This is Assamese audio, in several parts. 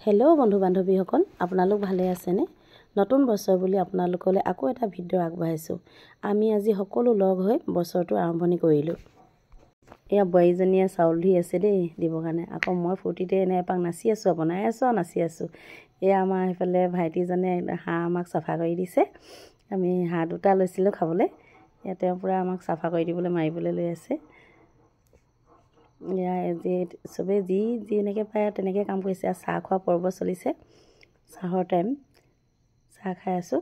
হেল্ল' বন্ধু বান্ধৱীসকল, আপোনালোক ভালে আছেনে? নতুন বছৰ বুলি আপোনালোকলৈ আকৌ এটা ভিডিঅ' আগবঢ়াইছোঁ। আমি আজি সকলো লগ হৈ বছৰটো আৰম্ভণি কৰিলোঁ। এয়া বোৱাৰীজনীয়ে চাউল ধুই আছে দেই দিবৰ কাৰণে। আকৌ মই ফূৰ্তিতে এনে এপাক নাচি আছোঁ, বনাই আছোঁ আৰু নাচি আছোঁ। এয়া আমাৰ সেইফালে ভাইটিজনে হাঁহ আমাক চাফা কৰি দিছে। আমি হাঁহ দুটা লৈছিলোঁ খাবলৈ। এয়া তেওঁ পূৰা আমাক চাফা কৰি দিবলৈ মাৰিবলৈ লৈ আছে। এয়া যে চবেই যি এনেকৈ পায় তেনেকৈ কাম কৰিছে। আৰু চাহ খোৱা পৰ্ব চলিছে, চাহৰ টাইম, চাহ খাই আছোঁ।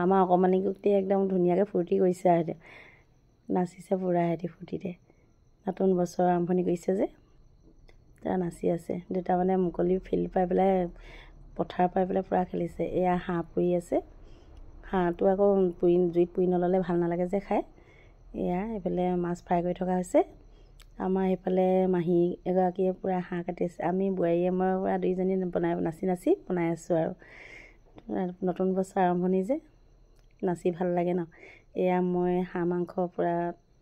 আমাৰ অকণমানি গোটেই একদম ধুনীয়াকৈ ফূৰ্তি কৰিছে আৰু নাচিছে পূৰা সিহঁতি ফূৰ্তিতে। নতুন বছৰ আৰম্ভণি কৰিছে যে তাৰ নাচি আছে। দুটা মানে মুকলি ফিল্ড পাই পেলাই পথাৰ পাই পেলাই পূৰা খেলিছে। এয়া হাঁহ পুৰি আছে। হাঁহটো আকৌ জুইত পুৰি নল'লে ভাল নালাগে যে খাই। এয়া এইফালে মাছ ফ্ৰাই কৰি থকা হৈছে। আমাৰ এইফালে মাহী এগৰাকীয়ে পূৰা হাঁহ কাটিছে। আমি বোৱাৰীয়ে মই পূৰা দুইজনী নাচি বনাই আছোঁ আৰু নতুন বছৰ আৰম্ভণি যে নাচি ভাল লাগে ন। এয়া মই হাঁহ মাংস পূৰা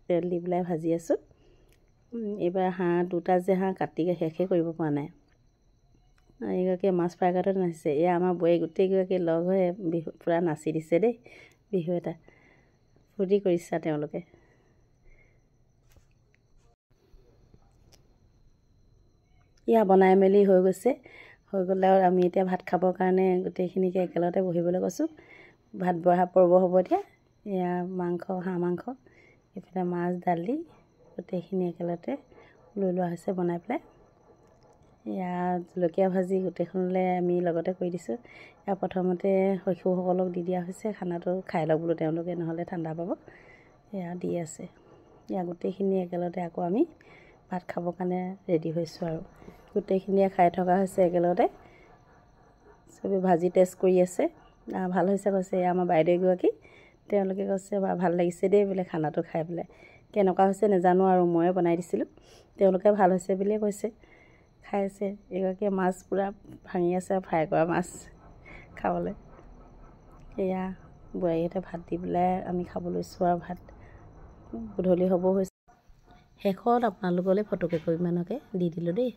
তেল দি পেলাই ভাজি আছোঁ। এইবাৰ হাঁহ দুটা যে হাঁহ কাটি শেষেই কৰিব পৰা নাই। এইগৰাকীয়ে মাছ ফ্ৰাই কৰাটো নাচিছে। এয়া আমাৰ বোৱাৰী গোটেইগৰাকী লগ হৈ বিহু পূৰা নাচি দিছে দেই। বিহু এটা ফূৰ্তি কৰিছে তেওঁলোকে। এয়া বনাই মেলি হৈ গৈছে। হৈ গ'লে আৰু আমি এতিয়া ভাত খাবৰ কাৰণে গোটেইখিনিকে একেলগতে বহিবলৈ কৈছোঁ। ভাত বঢ়া পৰ্ব হ'ব এতিয়া। এয়া মাংস, হাঁহ মাংস, এইফালে মাছ, দালি গোটেইখিনি একেলগতে লৈ লোৱা হৈছে বনাই পেলাই। এয়া জলকীয়া ভাজি গোটেইখনলৈ আমি লগতে কৰি দিছোঁ। এয়া প্ৰথমতে শিশুসকলক দি দিয়া হৈছে। খানাটো খাই লওক বোলো তেওঁলোকে, নহ'লে ঠাণ্ডা পাব। এয়া দি আছে। এয়া গোটেইখিনি একেলগতে আকৌ আমি ভাত খাবৰ কাৰণে ৰেডি হৈছোঁ আৰু গোটেইখিনিয়ে খাই থকা হৈছে একেলগতে। চবেই ভাজি টেষ্ট কৰি আছে। ভাল হৈছে কৈছে। এয়া আমাৰ বাইদেউ এগৰাকী, তেওঁলোকে কৈছে ভাল লাগিছে দেই বোলে খানাটো খাই পেলাই। কেনেকুৱা হৈছে নাজানো আৰু ময়ে বনাই দিছিলোঁ। তেওঁলোকে ভাল হৈছে বুলিয়ে কৈছে। খাইছে। এগৰাকীয়ে মাছ পূৰা ভাঙি আছে, ফ্ৰাই কৰা মাছ খাবলৈ। এয়া বোৱাৰীহঁতে ভাত দি পেলাই আমি খাব লৈছোঁ আৰু ভাত গধূলি হ'ব হৈছে। শেষত আপোনালোকলৈ ফটো কেইকপিমানকে দি দিলোঁ দেই।